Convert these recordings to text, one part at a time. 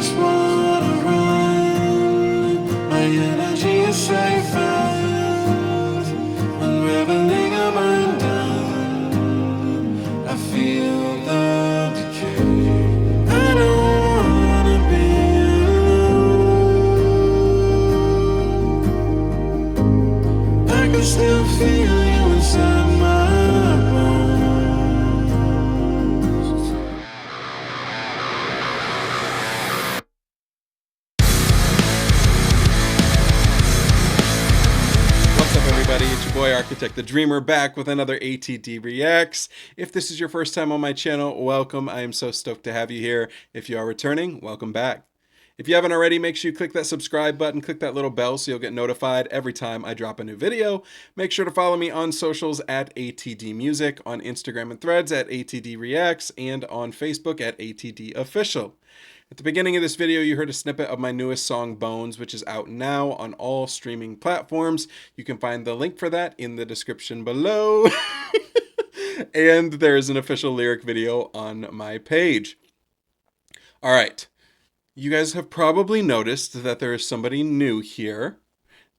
just wanna run. My energy is safe and when reveling I'm undone. I feel the decay. I don't wanna be alone. I can still feel you inside my bones. What's up, everybody? It's your boy Architect the Dreamer back with another ATD Reacts. If this is your first time on my channel, welcome. I am so stoked to have you here. If you are returning, welcome back. If you haven't already, make sure you click that subscribe button, click that little bell so you'll get notified every time I drop a new video. Make sure to follow me on socials at ATDmusic, on Instagram and Threads at ATDreacts, and on Facebook at ATDofficial. At the beginning of this video, you heard a snippet of my newest song, Bones, which is out now on all streaming platforms. You can find the link for that in the description below. And there is an official lyric video on my page. All right. You guys have probably noticed that there is somebody new here.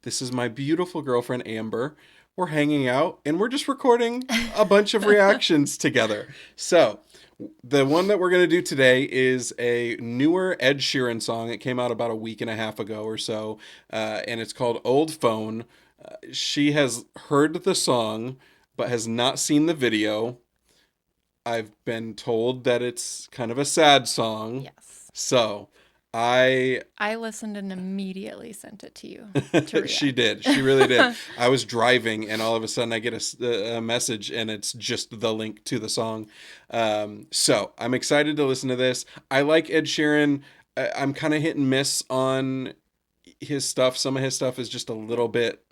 This is my beautiful girlfriend, Amber. We're hanging out and we're just recording a bunch of reactions together. So the one that we're going to do today is a newer Ed Sheeran song. It came out about a week and a half ago or so, and it's called Old Phone. She has heard the song, but has not seen the video. I've been told that it's kind of a sad song. Yes. So I listened and immediately sent it to you to react. She did. She really did. I was driving and all of a sudden I get a message and it's just the link to the song. So I'm excited to listen to this. I like Ed Sheeran. I'm kind of hit and miss on his stuff. Some of his stuff is just a little bit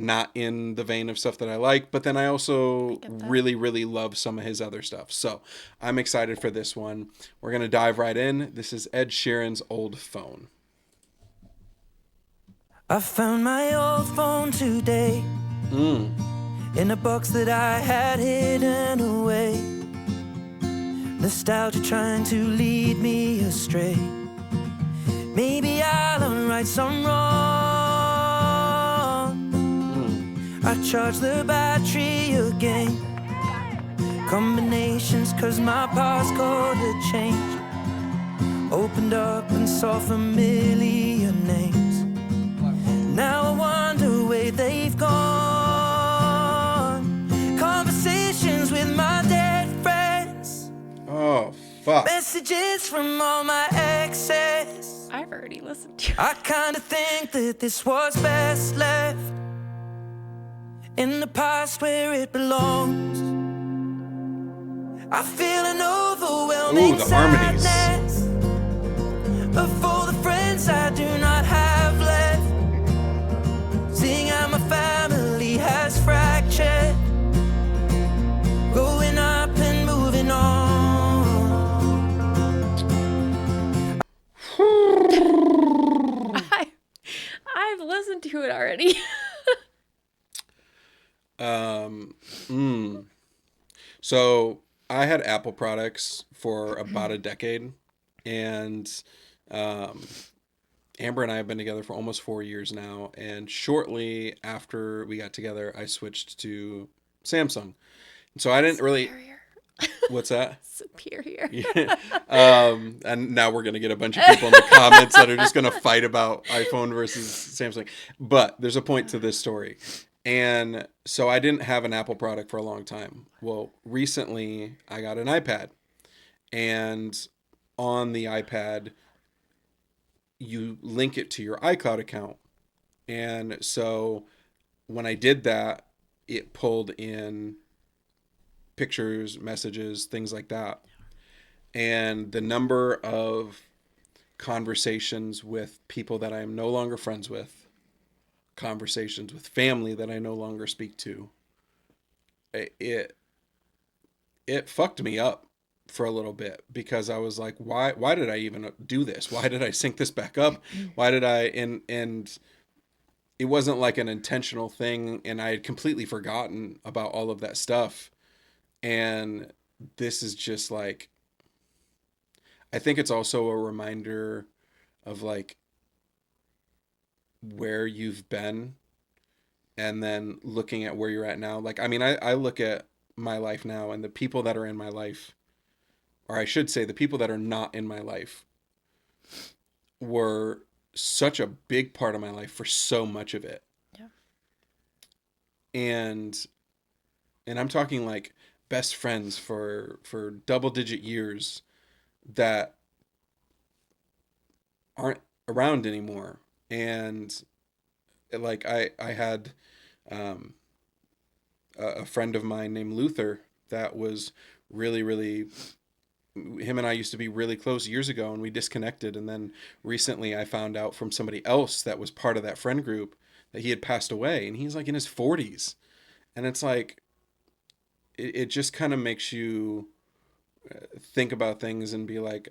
not in the vein of stuff that I like, but then I also really, really love some of his other stuff. So I'm excited for this one. We're going to dive right in. This is Ed Sheeran's Old Phone. I found my old phone today in a box that I had hidden away. Nostalgia trying to lead me astray. Maybe I'll unright some wrong. I charge the battery again. Combinations cause my passcode had changed. Opened up and saw familiar names. Now I wonder where they've gone. Conversations with my dead friends. Oh, fuck. Messages from all my exes. I've already listened to it. I kinda think that this was best left in the past where it belongs. I feel an overwhelming sadness of all the friends I do not have left. Seeing how my family has fractured, growing up and moving on. I've listened to it already. So I had Apple products for about a decade, and Amber and I have been together for almost 4 years now, and shortly after we got together, I switched to Samsung. So I didn't really... What's that? Superior. Yeah. And now we're going to get a bunch of people in the comments that are just going to fight about iPhone versus Samsung. But there's a point to this story. And so I didn't have an Apple product for a long time. Well, recently I got an iPad. And on the iPad, you link it to your iCloud account. And so when I did that, it pulled in pictures, messages, things like that. And the number of conversations with people that I am no longer friends with, conversations with family that I no longer speak to, it fucked me up for a little bit, because I was like, why did I even do this? Why did I sync this back up? Why did I, and it wasn't like an intentional thing, and I had completely forgotten about all of that stuff. And this is just like, I think it's also a reminder of like where you've been and then looking at where you're at now. Like, I mean, I look at my life now and the people that are in my life, or I should say the people that are not in my life, were such a big part of my life for so much of it. Yeah. And I'm talking like best friends for double digit years that aren't around anymore. And like I had a friend of mine named Luther that was really, really, him and I used to be really close years ago, and we disconnected. And then recently I found out from somebody else that was part of that friend group that he had passed away, and he's like in his 40s. And it's like, it just kind of makes you think about things and be like,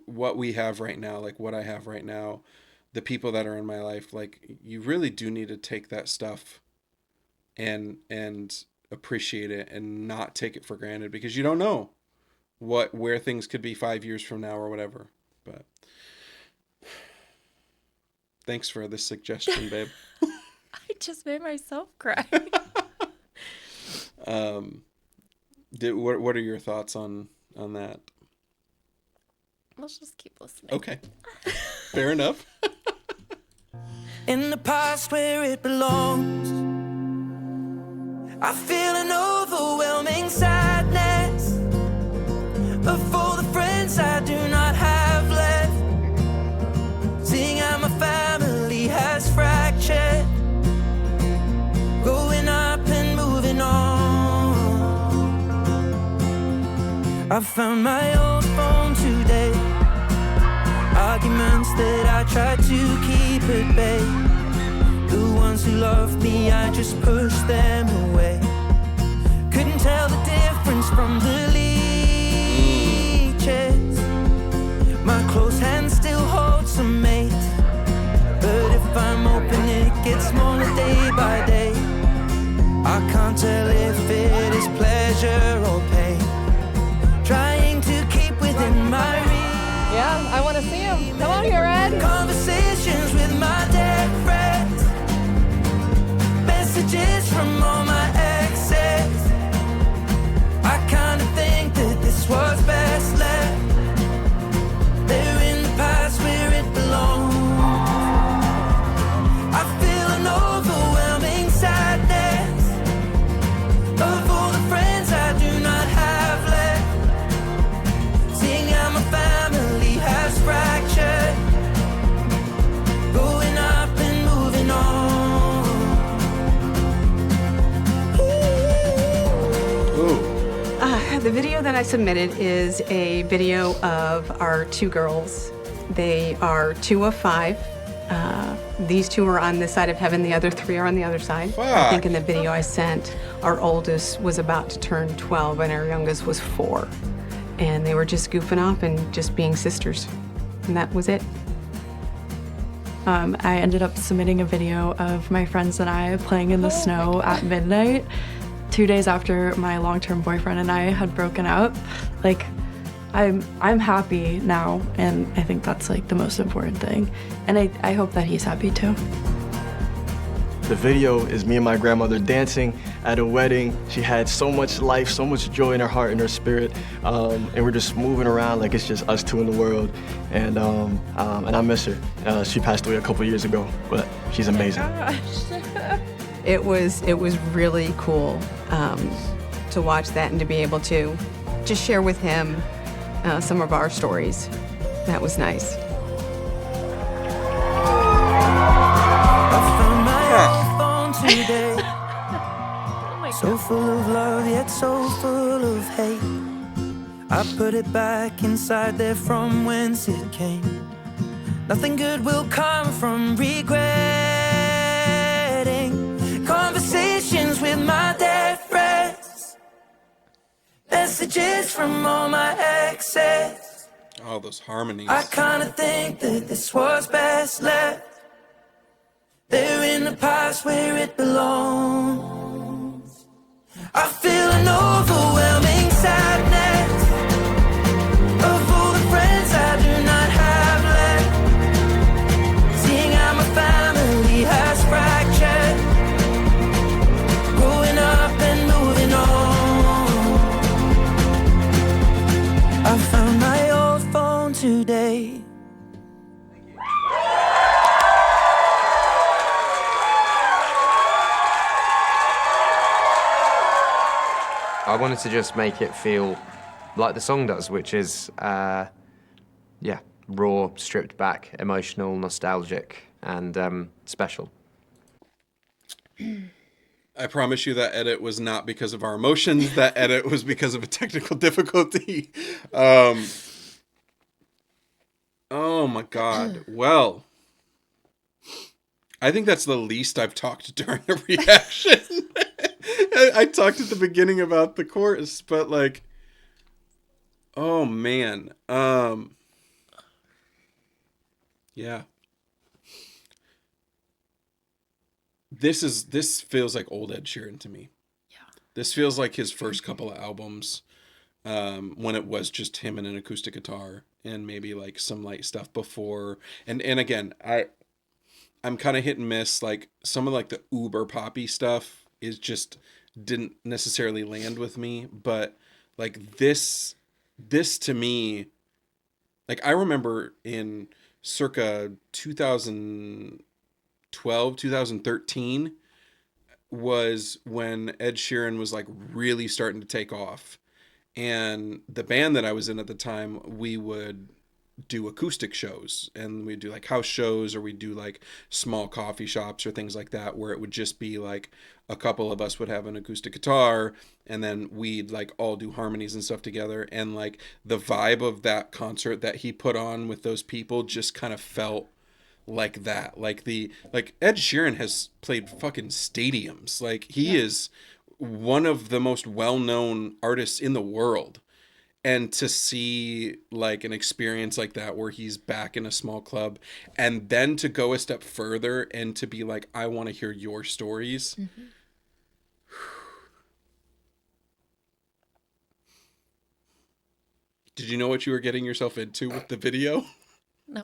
what we have right now, like what I have right now, the people that are in my life, like you really do need to take that stuff and appreciate it and not take it for granted, because you don't know where things could be 5 years from now or whatever. But thanks for this suggestion, babe. I just made myself cry. What are your thoughts on that? Let's just keep listening. Okay. Fair enough. In the past where it belongs, I feel an overwhelming sadness of all the friends I do not have left, seeing how my family has fractured, growing up and moving on. I found my old phone today, arguments that I tried to keep at bay. The ones who loved me, I just pushed them away. Couldn't tell the difference from the leeches. My close hand still holds some mate, but if I'm open it gets smaller day by day. I can't tell if it is pleasure or pain, trying to keep within my reach. Yeah, I want to see him. Come on here, Ed. Conversations with my dead friends, messages from all my exes. I kinda think that this was best left there in the past where it belongs. I feel an overwhelming sadness of all the friends I do not have left, seeing how my family has fractured, going up and moving on. Ooh. The video that I submitted is a video of our two girls. They are 2 of 5. These 2 are on this side of heaven, the other 3 are on the other side. I think in the video I sent, our oldest was about to turn 12 and our youngest was 4. And they were just goofing off and just being sisters. And that was it. I ended up submitting a video of my friends and I playing in the snow at midnight, 2 days after my long-term boyfriend and I had broken up. Like, I'm happy now, and I think that's like the most important thing. And I hope that he's happy too. The video is me and my grandmother dancing at a wedding. She had so much life, so much joy in her heart and her spirit, and we're just moving around like it's just us 2 in the world. And I miss her. She passed away a couple years ago, but she's amazing. It was really cool to watch that and to be able to just share with him some of our stories. That was nice. I found my old phone today, so full of love yet so full of hate. I put it back inside there from whence it came. Nothing good will come from regretting. Conversations with my dead friends, messages from all my exes. Oh, those harmonies. I kinda think that this was best left there in the past where it belongs. I feel an overwhelming sadness of all the friends today. I wanted to just make it feel like the song does, which is, raw, stripped back, emotional, nostalgic, and special. I promise you that edit was not because of our emotions. That edit was because of a technical difficulty. Oh my God. Well, I think that's the least I've talked during a reaction. I talked at the beginning about the chorus, but like, oh man. Yeah. This feels like old Ed Sheeran to me. Yeah. This feels like his first couple of albums, when it was just him and an acoustic guitar and maybe like some light stuff before. And again, I'm kind of hit and miss. Like some of like the uber poppy stuff is just didn't necessarily land with me, but like this to me, like I remember in circa 2012, 2013 was when Ed Sheeran was like really starting to take off. And the band that I was in at the time, we would do acoustic shows, and we'd do like house shows, or we'd do like small coffee shops or things like that, where it would just be like a couple of us would have an acoustic guitar, and then we'd like all do harmonies and stuff together. And like the vibe of that concert that he put on with those people just kind of felt like that. Like Ed Sheeran has played fucking stadiums. Like he is one of the most well-known artists in the world. And to see like an experience like that where he's back in a small club, and then to go a step further and to be like, I want to hear your stories. Mm-hmm. Did you know what you were getting yourself into with the video? No.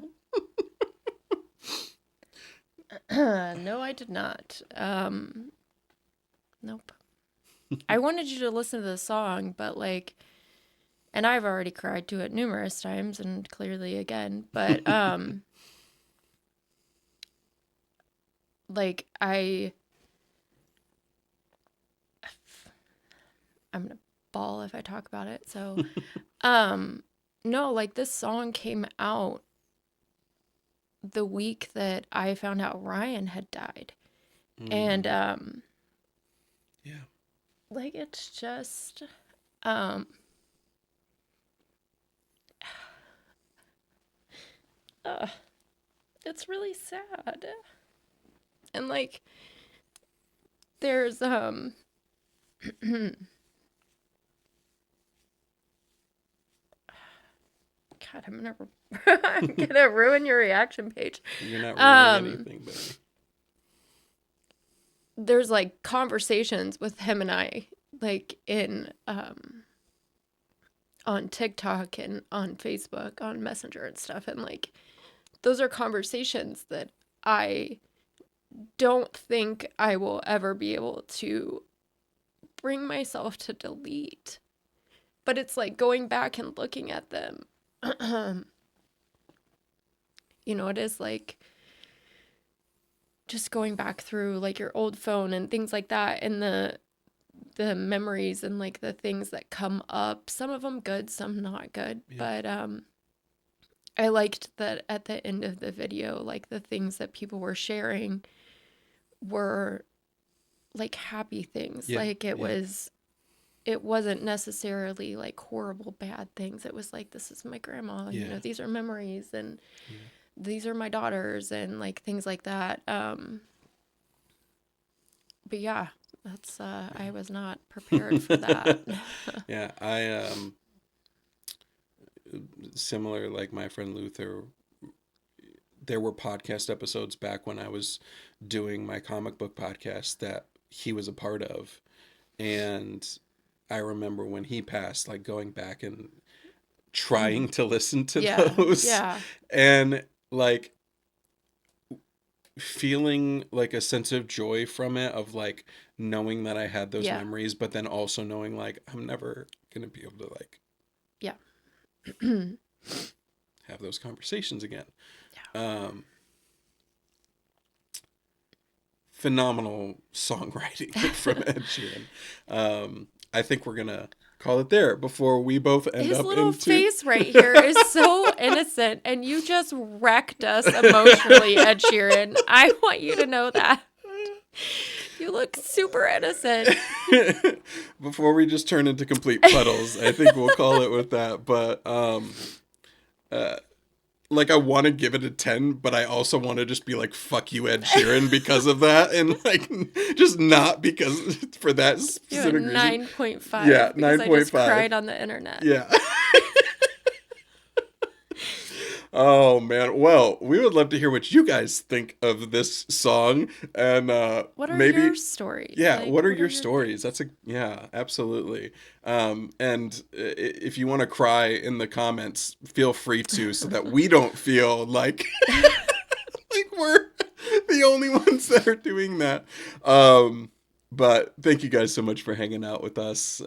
No, I did not. Nope. I wanted you to listen to the song, but like, and I've already cried to it numerous times and clearly again, but like I'm gonna bawl if I talk about it. So no, like this song came out the week that I found out Ryan had died. And yeah. Like it's just it's really sad. And like there's God, I'm gonna ruin your reaction page. You're not ruining anything, but there's like conversations with him and I, like in on TikTok and on Facebook, on Messenger and stuff, and like those are conversations that I don't think I will ever be able to bring myself to delete. But it's like going back and looking at them. You know, it is like just going back through like your old phone and things like that, and the memories and like the things that come up, some of them good, some not good. Yeah. But I liked that at the end of the video, like the things that people were sharing were like happy things. Yeah. Like it wasn't necessarily like horrible bad things. It was like, this is my grandma, you know, these are memories, and these are my daughters, and like things like that. But yeah, that's I was not prepared for that. Yeah, I similar, like my friend Luther, there were podcast episodes back when I was doing my comic book podcast that he was a part of, and I remember when he passed, like going back and trying to listen to those, and like feeling like a sense of joy from it, of like knowing that I had those memories, but then also knowing like I'm never gonna be able to like have those conversations again. Phenomenal songwriting from Ed Sheeran. I think we're gonna call it there before we both end His up little into... face right here is so innocent, and you just wrecked us emotionally, Ed Sheeran. I want you to know that. You look super innocent. Before we just turn into complete puddles, I think we'll call it with that. But like, I want to give it a 10, but I also want to just be like, fuck you, Ed Sheeran, because of that. And like, just not because for that specific reason. 9.5. Yeah, 9.5. I just cried on the internet. Yeah. Oh man, well, we would love to hear what you guys think of this song, and What are maybe your stories? Yeah, Like, what are your stories? That's absolutely. And if you want to cry in the comments, feel free to, so that we don't feel like like we're the only ones that are doing that. But thank you guys so much for hanging out with us.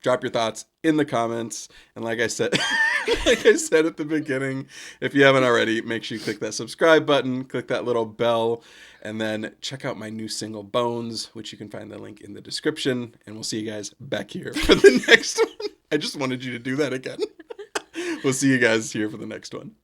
Drop your thoughts in the comments. And like I said, at the beginning, if you haven't already, make sure you click that subscribe button, click that little bell, and then check out my new single, Bones, which you can find the link in the description. And we'll see you guys back here for the next one. I just wanted you to do that again. We'll see you guys here for the next one.